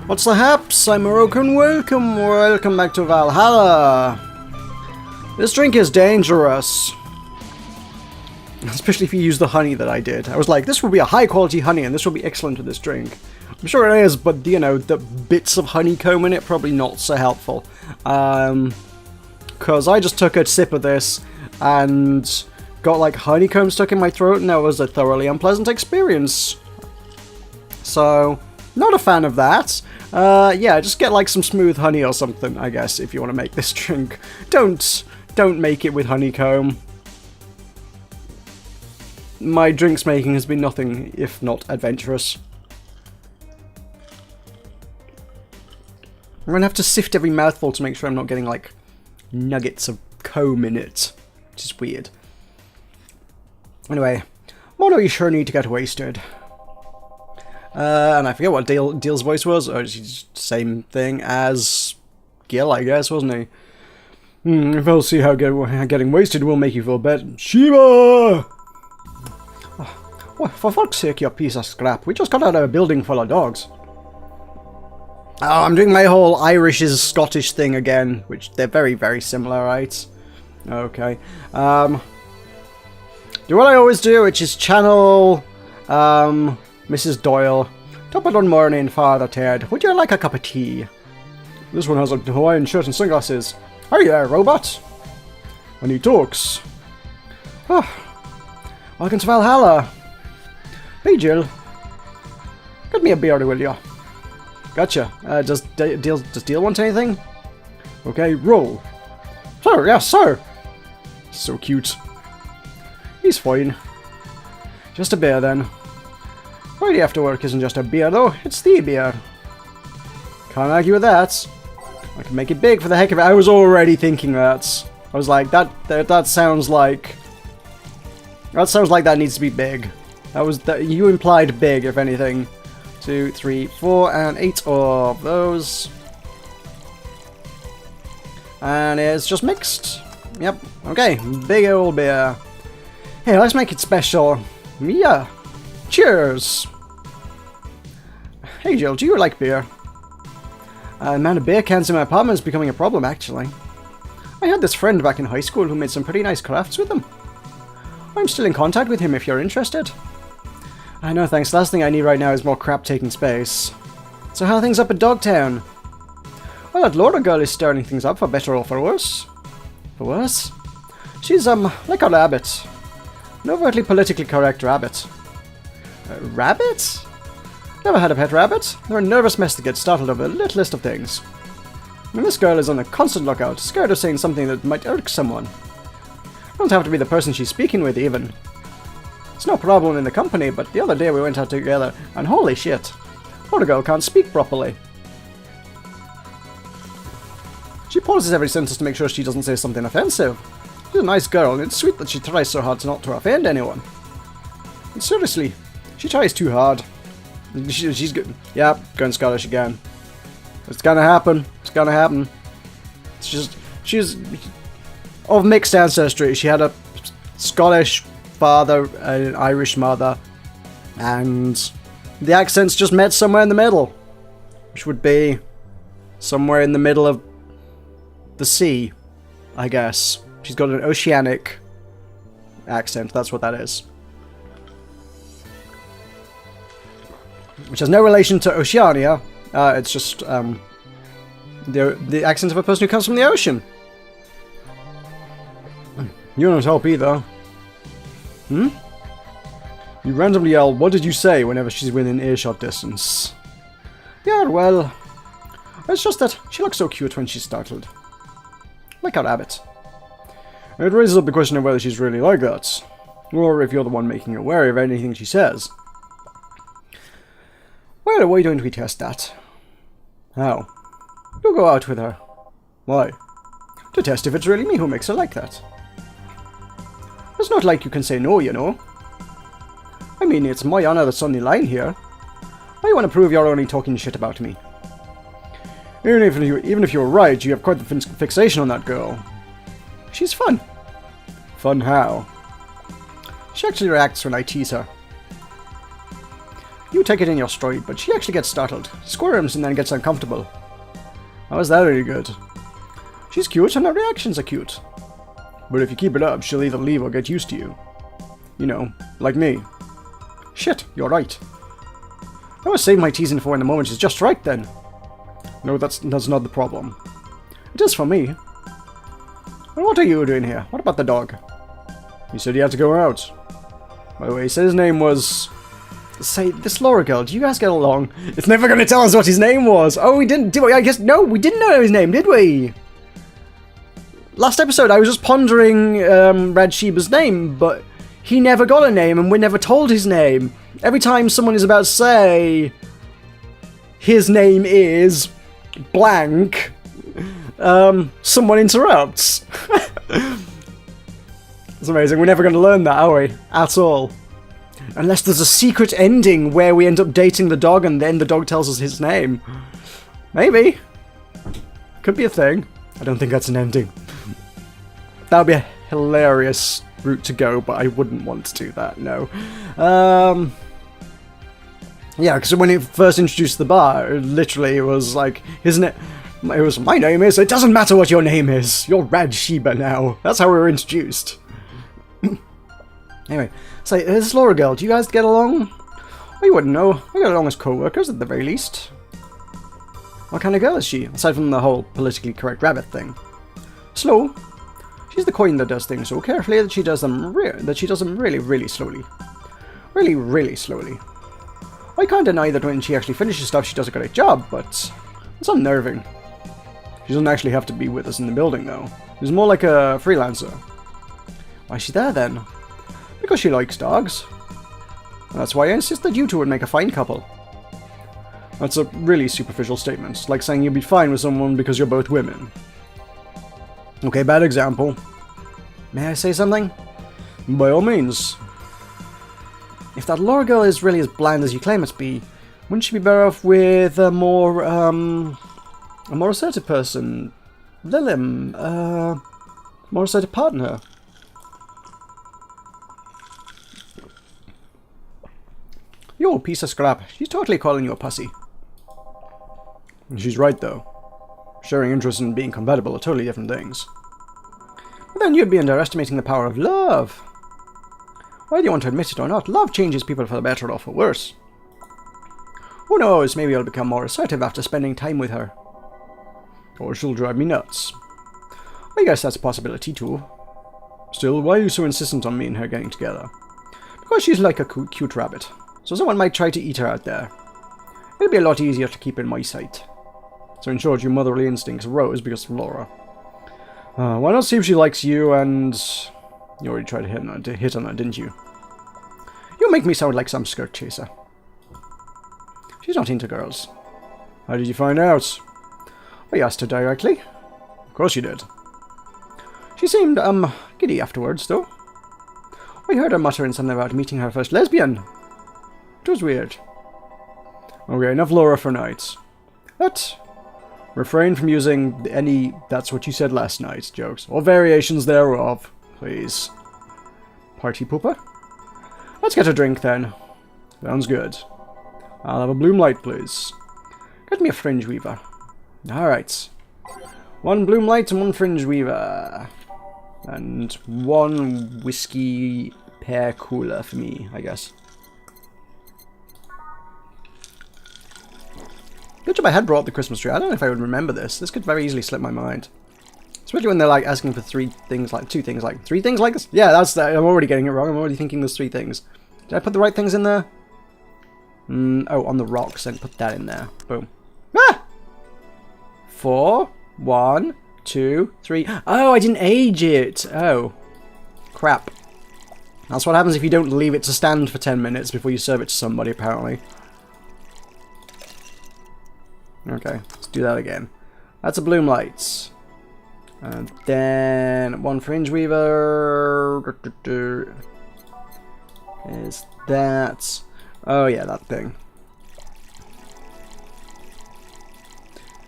What's the haps? I'm Meroka and welcome back to Valhalla. This drink is dangerous. Especially if you use the honey that I did. I was like, this will be a high quality honey and this will be excellent with this drink. I'm sure it is, but you know, the bits of honeycomb in it, probably not so helpful. Because I just took a sip of this and got like honeycomb stuck in my throat and that was a thoroughly unpleasant experience. So, not a fan of that. Yeah, just get like some smooth honey or something, I guess, if you want to make this drink. Don't make it with honeycomb. My drinks making has been nothing if not adventurous. I'm gonna have to sift every mouthful to make sure I'm not getting like nuggets of comb in it, which is weird. Anyway, Mono, you sure need to get wasted. And I forget what Deal's voice was. Oh, it's the same thing as Gil, I guess, wasn't he? If I'll see how getting wasted will make you feel better. Shiva! Oh, for fuck's sake, you piece of scrap. We just got out of a building full of dogs. Oh, I'm doing my whole Irish is Scottish thing again, which they're very, very similar, right? Okay. Do what I always do, which is channel Mrs. Doyle. Top of the morning, Father Ted. Would you like a cup of tea? This one has a Hawaiian shirt and sunglasses. Are you there, robot? And he talks. Oh, welcome to Valhalla. Hey, Jill. Get me a beer, will you? Gotcha. Does Deal want anything? Okay, roll. Sir, yes, sir. So cute. He's fine. Just a beer, then. Friday after work isn't just a beer, though. It's the beer. Can't argue with that. I can make it big for the heck of it. I was already thinking that. I was like, that sounds like... That sounds like that needs to be big. You implied big, if anything. 2, 3, 4, and 8 of those. And it's just mixed. Yep. Okay. Big old beer. Hey, let's make it special. Yeah. Cheers. Hey, Jill, do you like beer? The amount of beer cans in my apartment is becoming a problem, actually. I had this friend back in high school who made some pretty nice crafts with them. I'm still in contact with him if you're interested. I know, thanks. Last thing I need right now is more crap taking space. So how are things up at Dogtown? Well, that Laura girl is stirring things up for better or for worse. For worse? She's, like a rabbit. An overtly politically correct rabbit. A rabbit? Never had a pet rabbit. They're a nervous mess that gets startled over the littlest of things. And this girl is on a constant lookout, scared of saying something that might irk someone. Don't have to be the person she's speaking with, even. It's no problem in the company, but the other day we went out together, and holy shit, poor girl can't speak properly. She pauses every sentence to make sure she doesn't say something offensive. She's a nice girl, and it's sweet that she tries so hard not to offend anyone. And seriously, she tries too hard. She's good. Yeah, going Scottish again. It's gonna happen. It's gonna happen. It's just, she's of mixed ancestry. She had a Scottish father, an Irish mother, and the accents just met somewhere in the middle, which would be somewhere in the middle of the sea, I guess. She's got an oceanic accent, that's what that is. Which has no relation to Oceania, it's just the accent of a person who comes from the ocean. You don't help either. Hmm? You randomly yell, "What did you say?" whenever she's within earshot distance. Yeah, well, it's just that she looks so cute when she's startled. Like a rabbit. It raises up the question of whether she's really like that, or if you're the one making her wary of anything she says. Well, why don't we test that? How? You go out with her. Why? To test if it's really me who makes her like that. It's not like you can say no, you know. I mean, it's my honor that's on the line here. I want to prove you're only talking shit about me. Even if you're right, you have quite the fixation on that girl. She's fun. Fun how? She actually reacts when I tease her. You take it in your stride, but she actually gets startled, squirms, and then gets uncomfortable. How is that really good? She's cute, and her reactions are cute. But if you keep it up, she'll either leave or get used to you. You know, like me. Shit, you're right. I was saving my teasing for when the moment is just right, then. No, that's not the problem. It is for me. Well, what are you doing here? What about the dog? He said he had to go out. By the way, he said his name was... Say, this Laura girl, do you guys get along? It's never going to tell us what his name was. Oh, we didn't, did we? I guess, no, we didn't know his name, did we? Last episode, I was just pondering Rad Sheba's name, but he never got a name, and we're never told his name. Every time someone is about to say, his name is blank, someone interrupts. It's amazing. We're never going to learn that, are we? At all. Unless there's a secret ending where we end up dating the dog and then the dog tells us his name. Maybe. Could be a thing. I don't think that's an ending. That would be a hilarious route to go, but I wouldn't want to do that, no. Yeah, because when it first introduced the bar, literally it was like, isn't it? It was, my name is, it doesn't matter what your name is. You're Rad Sheba now. That's how we were introduced. Anyway, so this Laura girl, do you guys get along? Well, you wouldn't know. We get along as co-workers at the very least. What kind of girl is she, aside from the whole politically correct rabbit thing? Slow. She's the coin that does things so carefully that she does them really, really slowly. Really, really slowly. I can't deny that when she actually finishes stuff, she does a great job, but it's unnerving. She doesn't actually have to be with us in the building, though. She's more like a freelancer. Why is she there, then? Because she likes dogs. And that's why I insist that you two would make a fine couple. That's a really superficial statement. It's like saying you'd be fine with someone because you're both women. Okay, bad example. May I say something? By all means. If that Laura girl is really as bland as you claim it to be, wouldn't she be better off with a more assertive person? Lilim, more assertive partner? You old piece of scrap. She's totally calling you a pussy. She's right, though. Sharing interest and being compatible are totally different things. But then you'd be underestimating the power of love. Whether you want to admit it or not, love changes people for the better or for worse. Who knows, maybe I'll become more assertive after spending time with her. Or she'll drive me nuts. I guess that's a possibility too. Still, why are you so insistent on me and her getting together? Because she's like a cute rabbit. So someone might try to eat her out there. It'll be a lot easier to keep in my sight. So in short, your motherly instincts arose because of Laura. Why not see if she likes you and... You already tried to hit on her, didn't you? You make me sound like some skirt chaser. She's not into girls. How did you find out? I asked her directly. Of course you did. She seemed, giddy afterwards, though. I heard her muttering something about meeting her first lesbian. It was weird. Okay, enough Laura for night. But refrain from using any "that's what you said last night" jokes, or variations thereof, please. Party pooper? Let's get a drink then. Sounds good. I'll have a bloom light, please. Get me a fringe weaver. Alright. 1 bloom light and 1 fringe weaver. And 1 whiskey pear cooler for me, I guess. Good job I had brought the Christmas tree. I don't know if I would remember this. This could very easily slip my mind. Especially when they're like asking for 3 things like 2 things like 3 things like this. Yeah, that's that. I'm already getting it wrong. I'm already thinking there's 3 things. Did I put the right things in there? Oh, on the rocks. Then put that in there. Boom. Ah! 4, 1, 2, 3. Oh, I didn't age it. Oh, crap. That's what happens if you don't leave it to stand for 10 minutes before you serve it to somebody, apparently. Okay, let's do that again. That's a bloom lights. And then 1 fringe weaver. Is that... Oh yeah, that thing.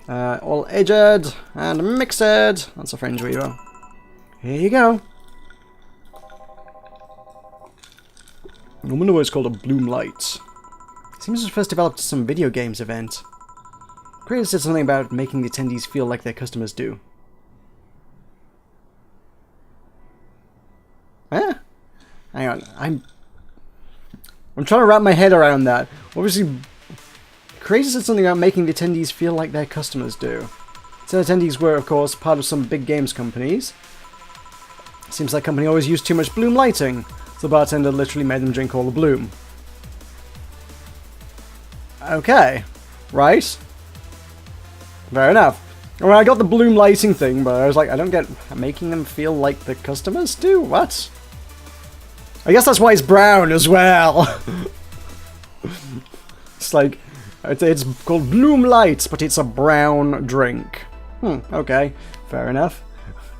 All edged and mixed. That's a fringe weaver. Here you go. I wonder why it's called a bloom light. Seems to have first developed some video games event. Creator said something about making the attendees feel like their customers do. Huh? Hang on, I'm trying to wrap my head around that. Obviously, Creator said something about making the attendees feel like their customers do. So attendees were, of course, part of some big games companies. Seems like company always used too much bloom lighting, so the bartender literally made them drink all the bloom. Okay, right. Fair enough. I mean, I got the bloom lighting thing, but I was like, I don't get making them feel like the customers do? What? I guess that's why it's brown as well. It's like, it's called Bloom Lights, but it's a brown drink. Okay, fair enough.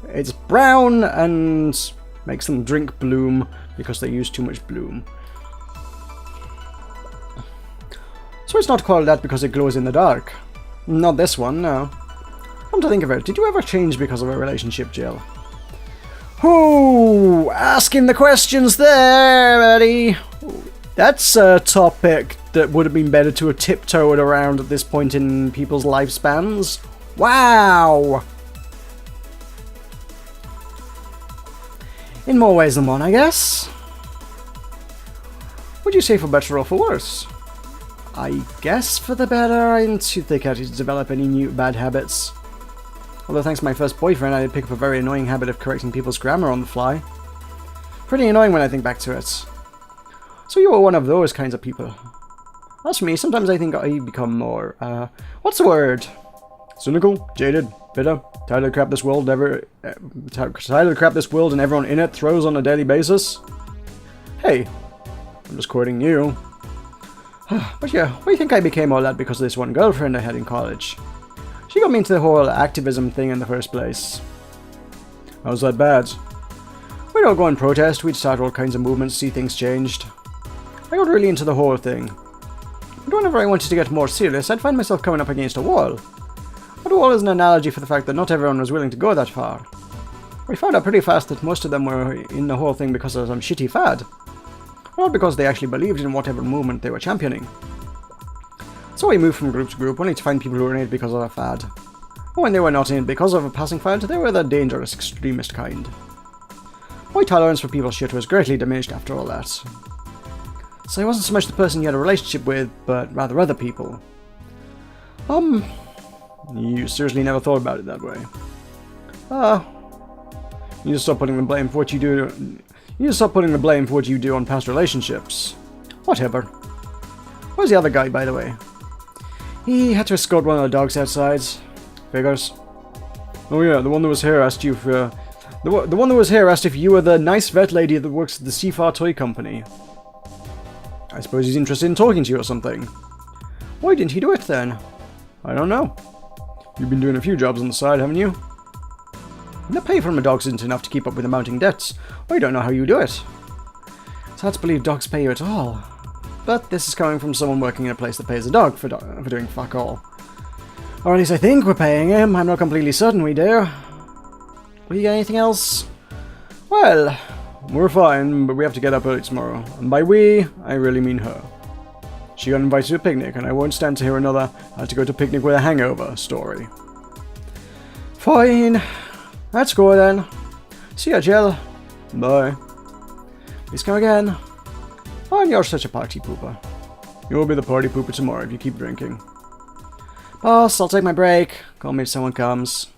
It's brown and makes them drink bloom because they use too much bloom. So it's not called that because it glows in the dark. Not this one, no. Come to think of it, did you ever change because of a relationship, Jill? Oh, asking the questions there, buddy. That's a topic that would have been better to have tiptoed around at this point in people's lifespans. Wow! In more ways than one, I guess. Would you say for better or for worse? I guess for the better. I didn't think I had to develop any new bad habits. Although thanks to my first boyfriend, I did pick up a very annoying habit of correcting people's grammar on the fly. Pretty annoying when I think back to it. So you were one of those kinds of people. As for me, sometimes I think I become more, what's the word? Cynical, jaded, bitter, tired of the crap this world and everyone in it throws on a daily basis. Hey, I'm just quoting you. But yeah, why do you think I became all that because of this one girlfriend I had in college? She got me into the whole activism thing in the first place. How's that bad? We'd all go and protest, we'd start all kinds of movements, see things changed. I got really into the whole thing. But whenever I wanted to get more serious, I'd find myself coming up against a wall. But a wall is an analogy for the fact that not everyone was willing to go that far. We found out pretty fast that most of them were in the whole thing because of some shitty fad. Not because they actually believed in whatever movement they were championing. So we moved from group to group, only to find people who were in it because of a fad. But when they were not in it because of a passing fad, they were the dangerous extremist kind. My tolerance for people's shit was greatly diminished after all that. So I wasn't so much the person you had a relationship with, but rather other people. You seriously never thought about it that way. You just stop putting the blame for what you do. You just stop putting the blame for what you do on past relationships. Whatever. Where's the other guy, by the way? He had to escort one of the dogs outside. Figures. Oh yeah, the one that was here asked you for... The one that was here asked if you were the nice vet lady that works at the Seafar Toy Company. I suppose he's interested in talking to you or something. Why didn't he do it then? I don't know. You've been doing a few jobs on the side, haven't you? The pay from the dogs isn't enough to keep up with the mounting debts. I don't know how you do it. It's hard to believe dogs pay you at all. But this is coming from someone working in a place that pays a dog for doing fuck all. Or at least I think we're paying him. I'm not completely certain we do. Will you get anything else? Well, we're fine, but we have to get up early tomorrow. And by we, I really mean her. She got invited to a picnic, and I won't stand to hear another "I had to go to a picnic with a hangover" story. Fine. Let's go then. See ya, Jill. Bye. Please come again. And you're such a party pooper. You'll be the party pooper tomorrow if you keep drinking. Boss, I'll take my break. Call me if someone comes.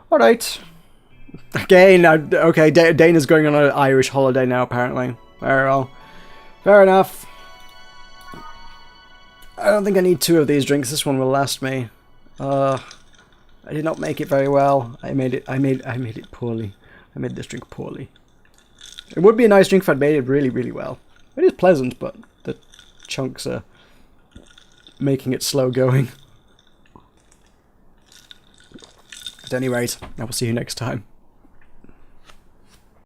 Alright. Again, okay, Dana's going on an Irish holiday now, apparently. Very well. Fair enough. I don't think I need 2 of these drinks. This one will last me. I did not make it very well. I made it poorly. I made this drink poorly. It would be a nice drink if I'd made it really, really well. It is pleasant, but the chunks are making it slow going. At any rate, I will see you next time.